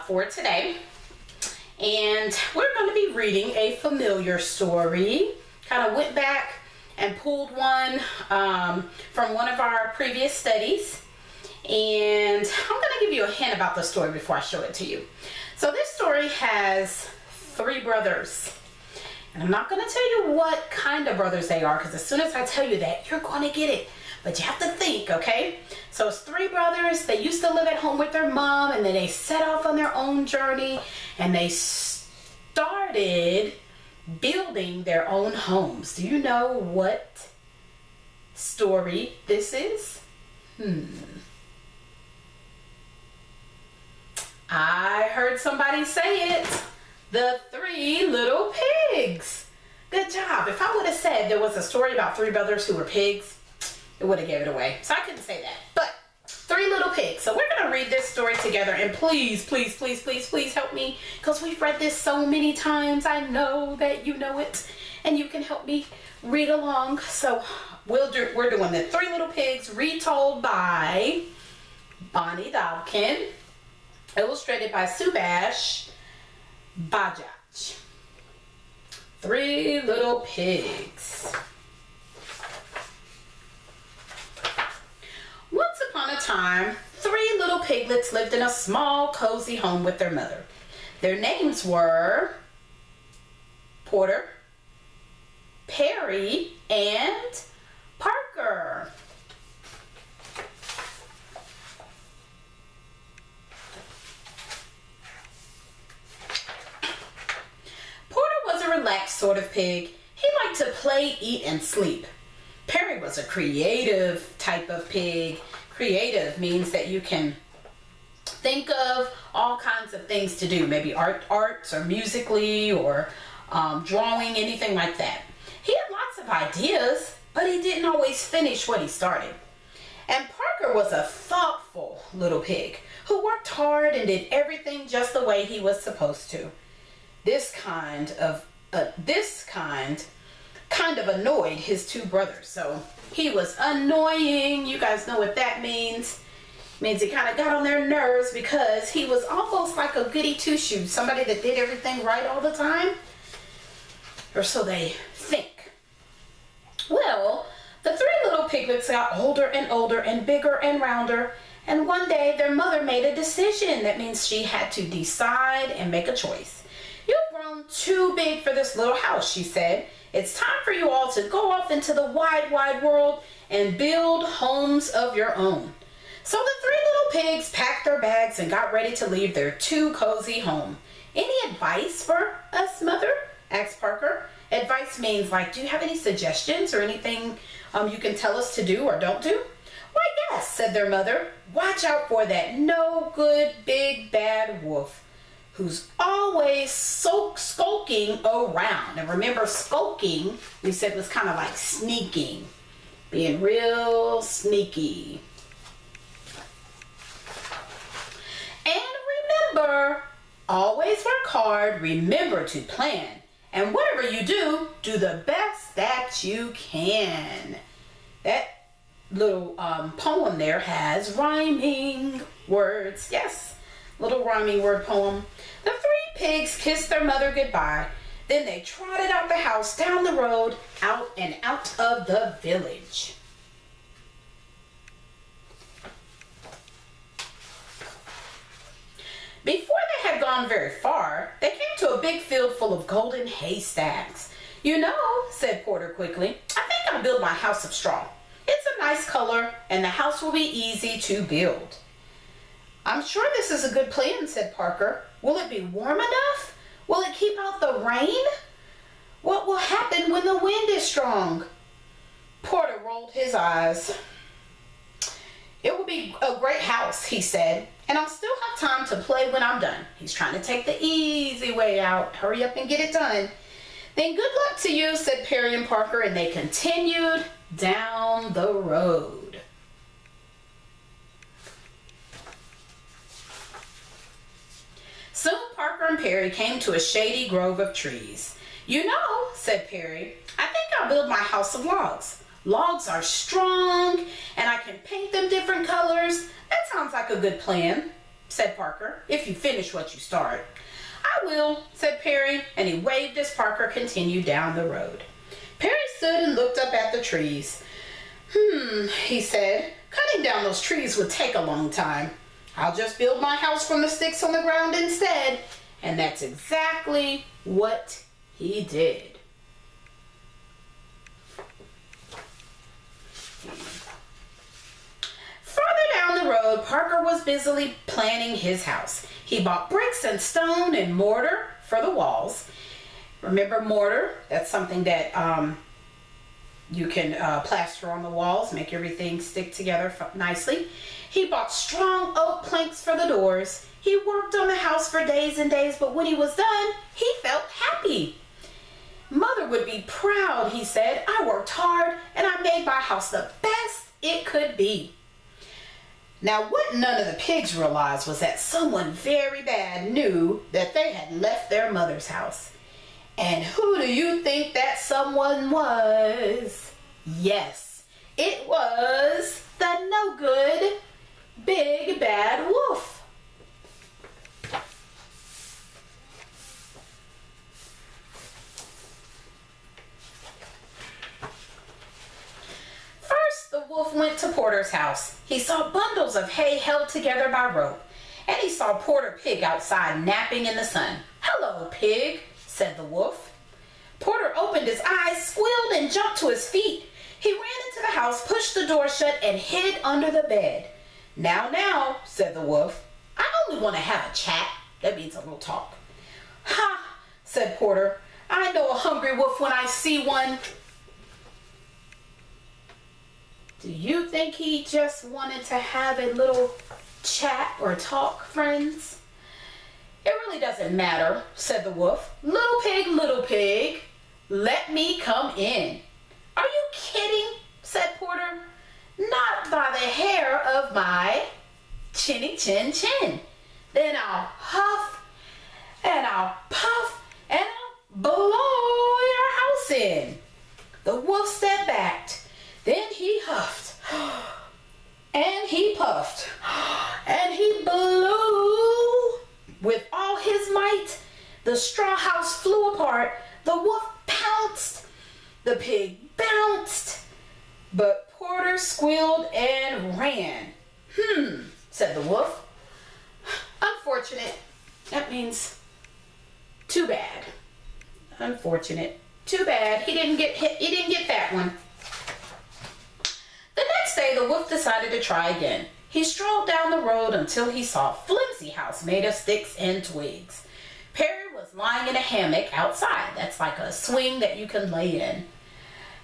for today. And we're going to be reading a familiar story. Kind of went back and pulled one from one of our previous studies. And I'm going to give you a hint about the story before I show it to you. So this story has 3 brothers. And I'm not going to tell you what kind of brothers they are, because as soon as I tell you that, you're going to get it. But you have to think, okay? So it's 3 brothers. They used to live at home with their mom, and then they set off on their own journey, and they started building their own homes. Do you know what story this is? I heard somebody say it. The 3 Little Pigs. Good job. If I would have said there was a story about 3 brothers who were pigs, it would have gave it away. So I couldn't say that. But 3 Little Pigs. So we're going to read this story together. And please, please, please, please, please help me. Because we've read this so many times. I know that you know it. And you can help me read along. So we're doing the 3 Little Pigs retold by Bonnie Dowkin. Illustrated by Subash Bajaj. 3 Little Pigs. Once upon a time, 3 little piglets lived in a small, cozy home with their mother. Their names were Porter, Perry, and Parker. Relaxed sort of pig. He liked to play, eat, and sleep. Perry was a creative type of pig. Creative means that you can think of all kinds of things to do, maybe arts or musically or drawing, anything like that. He had lots of ideas, but he didn't always finish what he started. And Parker was a thoughtful little pig who worked hard and did everything just the way he was supposed to. This kind of annoyed his 2 brothers. So he was annoying. You guys know what that means. It means he kind of got on their nerves because he was almost like a goody two-shoes, somebody that did everything right all the time, or so they think. Well, the 3 little piglets got older and older and bigger and rounder, and one day their mother made a decision. That means she had to decide and make a choice. "You've grown too big for this little house," she said. "It's time for you all to go off into the wide, wide world and build homes of your own." So the 3 little pigs packed their bags and got ready to leave their too cozy home. "Any advice for us, Mother?" asked Parker. Advice means like, do you have any suggestions or anything you can tell us to do or don't do? "Why, yes," said their mother. "Watch out for that no good big bad wolf who's always skulking around." And remember, skulking, we said, was kind of like sneaking, being real sneaky. "And remember, always work hard, remember to plan, and whatever you do, do the best that you can." That little poem there has rhyming words. Yes, little rhyming word poem. The 3 pigs kissed their mother goodbye. Then they trotted out the house, down the road, out and out of the village. Before they had gone very far, they came to a big field full of golden haystacks. "You know," said Porter quickly, "I think I'll build my house of straw. It's a nice color, and the house will be easy to build." "I'm sure this is a good plan," said Parker. "Will it be warm enough? Will it keep out the rain? What will happen when the wind is strong?" Porter rolled his eyes. "It will be a great house," he said, "and I'll still have time to play when I'm done." He's trying to take the easy way out. Hurry up and get it done. "Then good luck to you," said Perry and Parker, and they continued down the road. Soon Parker and Perry came to a shady grove of trees. "You know," said Perry, "I think I'll build my house of logs. Logs are strong, and I can paint them different colors. That sounds like a good plan." said Parker, if you finish what you start. I will, said Perry, and he waved as Parker continued down the road. Perry stood and looked up at the trees. He said, cutting down those trees would take a long time. I'll just build my house from the sticks on the ground instead. And that's exactly what he did. Further down the road, Parker was busily planning his house. He bought bricks and stone and mortar for the walls. Remember mortar? That's something that you can plaster on the walls, make everything stick together nicely. He bought strong oak planks for the doors. He worked on the house for days and days, but when he was done, he felt happy. Mother would be proud, he said. I worked hard and I made my house the best it could be. Now, what none of the pigs realized was that someone very bad knew that they had left their mother's house. And who do you think that someone was? Yes, it was the no good big bad wolf. First, the wolf went to Porter's house. He saw bundles of hay held together by rope, and he saw Porter Pig outside napping in the sun. Hello, Pig, said the wolf. Porter opened his eyes, squealed, and jumped to his feet. He ran into the house, pushed the door shut, and hid under the bed. Now, said the wolf, I only want to have a chat. That means a little talk. Ha, said Porter. I know a hungry wolf when I see one. Do you think he just wanted to have a little chat or talk, friends? It really doesn't matter, said the wolf. Little pig, let me come in. Are you kidding? Said Porter. Not by the hair of my chinny chin chin. Then I'll huff and I'll puff and I'll blow your house in. The wolf stepped back. Then he huffed and he puffed and he blew with all his might. The straw house flew apart. The wolf pounced. The pig bounced. But Porter squealed and ran. Said the wolf. Unfortunate. That means too bad. Unfortunate. Too bad. He didn't get hit. He didn't get that one. The next day, the wolf decided to try again. He strolled down the road until he saw a flimsy house made of sticks and twigs. Perry was lying in a hammock outside. That's like a swing that you can lay in.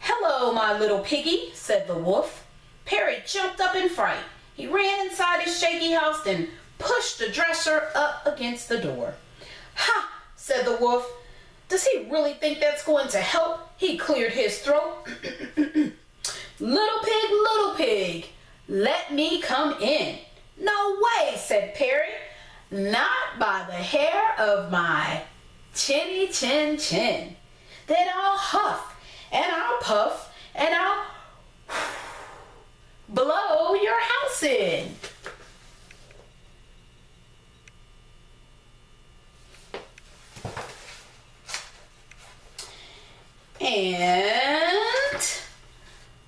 Hello, my little piggy, said the wolf. Perry jumped up in fright. He ran inside his shaky house and pushed the dresser up against the door. Ha, said the wolf. Does he really think that's going to help? He cleared his throat. Little pig, let me come in. No way, said Perry. Not by the hair of my chinny chin chin. Then I'll huff and I'll puff and I'll blow your house in. And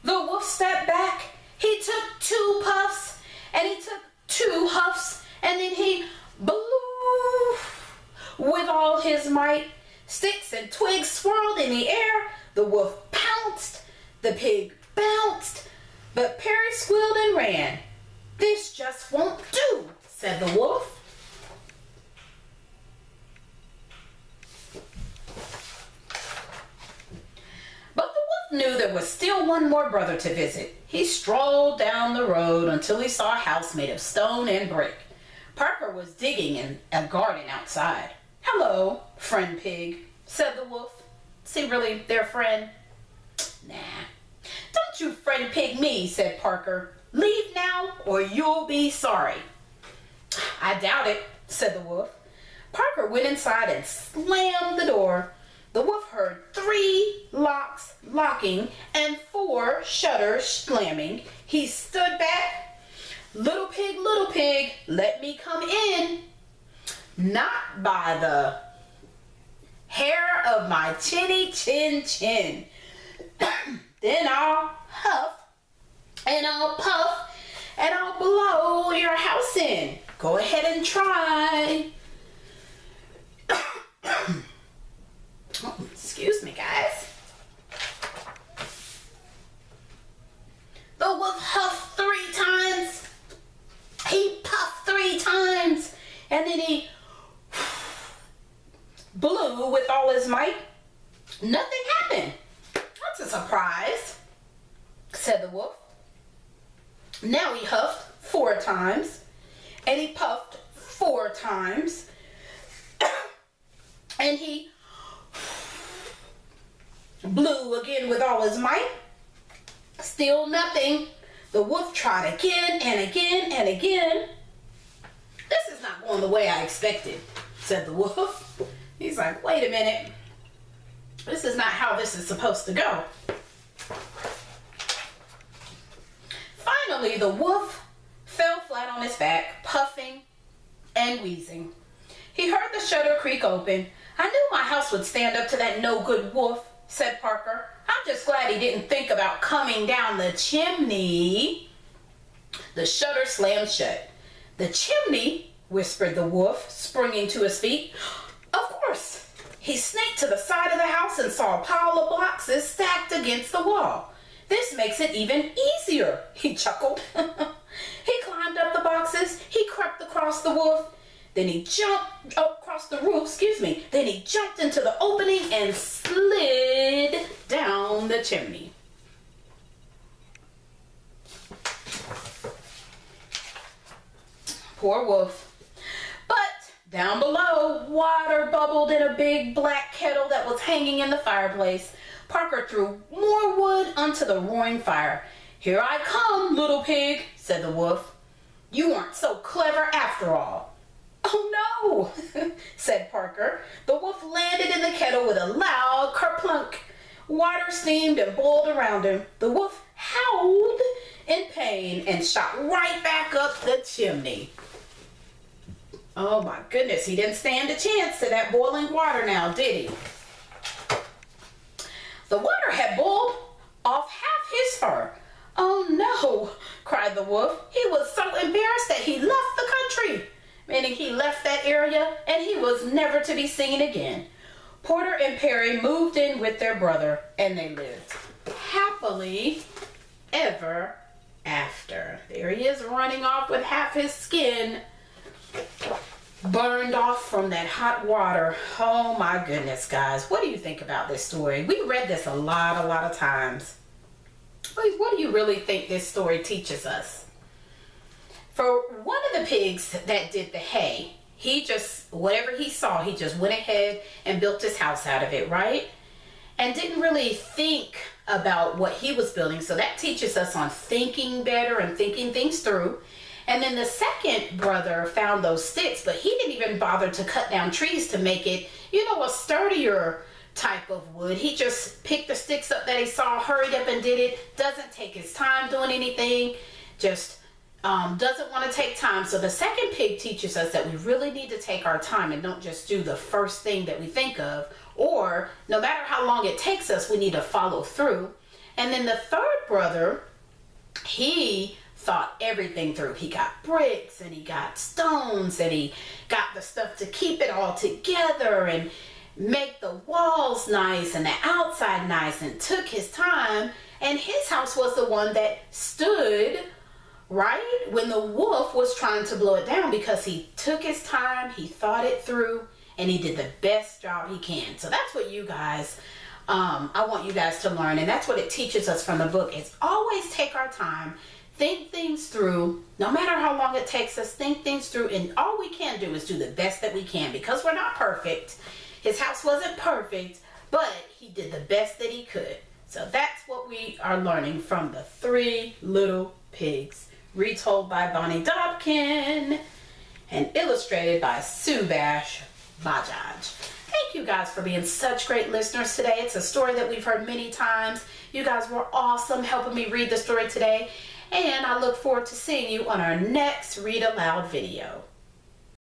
the wolf stepped back. He took 2 puffs and he took 2 huffs and then he blew with all his might. Sticks and twigs swirled in the air. The wolf pounced. The pig bounced. But Perry squealed and ran. This just won't do, said the wolf. But the wolf knew there was still one more brother to visit. He strolled down the road until he saw a house made of stone and brick. Parker was digging in a garden outside. Hello, friend pig, said the wolf. Is he really their friend? Nah. Don't you friend pig me, said Parker. Leave now or you'll be sorry. I doubt it, said the wolf. Parker went inside and slammed the door. The wolf heard 3 locks locking and 4 shutters slamming. He stood back. little pig, let me come in. Not by the hair of my chinny chin chin. Then I'll huff and I'll puff and I'll blow your house in. Go ahead and try. Oh, excuse me, guys. The wolf huffed 3 times. He puffed 3 times. And then he blew with all his might. Nothing happened. That's a surprise, said the wolf. Now he huffed 4 times. And he puffed 4 times. And he blew again with all his might. Still nothing. The wolf tried again and again and again. This is not going the way I expected, said the wolf. He's like, wait a minute. This is not how this is supposed to go. Finally, the wolf fell flat on his back, puffing and wheezing. He heard the shutter creak open. I knew my house would stand up to that no-good wolf, said Parker. I'm just glad he didn't think about coming down the chimney. The shutter slammed shut. The chimney, whispered the wolf, springing to his feet. Of course. He sneaked to the side of the house and saw a pile of boxes stacked against the wall. This makes it even easier, he chuckled. He climbed up the boxes. He crept across the roof. Then he jumped across the roof, Then he jumped into the opening and slid down the chimney. Poor wolf. But down below, water bubbled in a big black kettle that was hanging in the fireplace. Parker threw more wood onto the roaring fire. Here I come, little pig, said the wolf. You weren't so clever after all. Oh no, said Parker. The wolf landed in the kettle with a loud kerplunk. Water steamed and boiled around him. The wolf howled in pain and shot right back up the chimney. Oh my goodness, he didn't stand a chance to that boiling water now, did he? The water had boiled off half his fur. Oh no, cried the wolf. He was so embarrassed that he left the country. Meaning he left that area and he was never to be seen again. Porter and Perry moved in with their brother and they lived happily ever after. There he is running off with half his skin burned off from that hot water. Oh my goodness, guys. What do you think about this story? We read this a lot of times. What do you really think this story teaches us? For one of the pigs that did the hay, he just, whatever he saw, he just went ahead and built his house out of it, right? And didn't really think about what he was building. So that teaches us on thinking better and thinking things through. And then the second brother found those sticks, but he didn't even bother to cut down trees to make it, a sturdier type of wood. He just picked the sticks up that he saw, hurried up and did it, doesn't take his time doing anything, just doesn't want to take time. So the second pig teaches us that we really need to take our time and don't just do the first thing that we think of, or no matter how long it takes us, we need to follow through. And then the third brother, he thought everything through. He got bricks and he got stones and he got the stuff to keep it all together and make the walls nice and the outside nice, and took his time. And his house was the one that stood right when the wolf was trying to blow it down, because he took his time, he thought it through, and he did the best job he can. So that's what you guys, I want you guys to learn, and that's what it teaches us from the book. It's always take our time, think things through, no matter how long it takes us, think things through, and all we can do is do the best that we can, because we're not perfect. His house wasn't perfect, but he did the best that he could. So that's what we are learning from the Three Little Pigs, retold by Bonnie Dobkin and illustrated by Subash Bajaj. Thank you guys for being such great listeners today. It's a story that we've heard many times. You guys were awesome helping me read the story today. and I look forward to seeing you on our next Read Aloud video.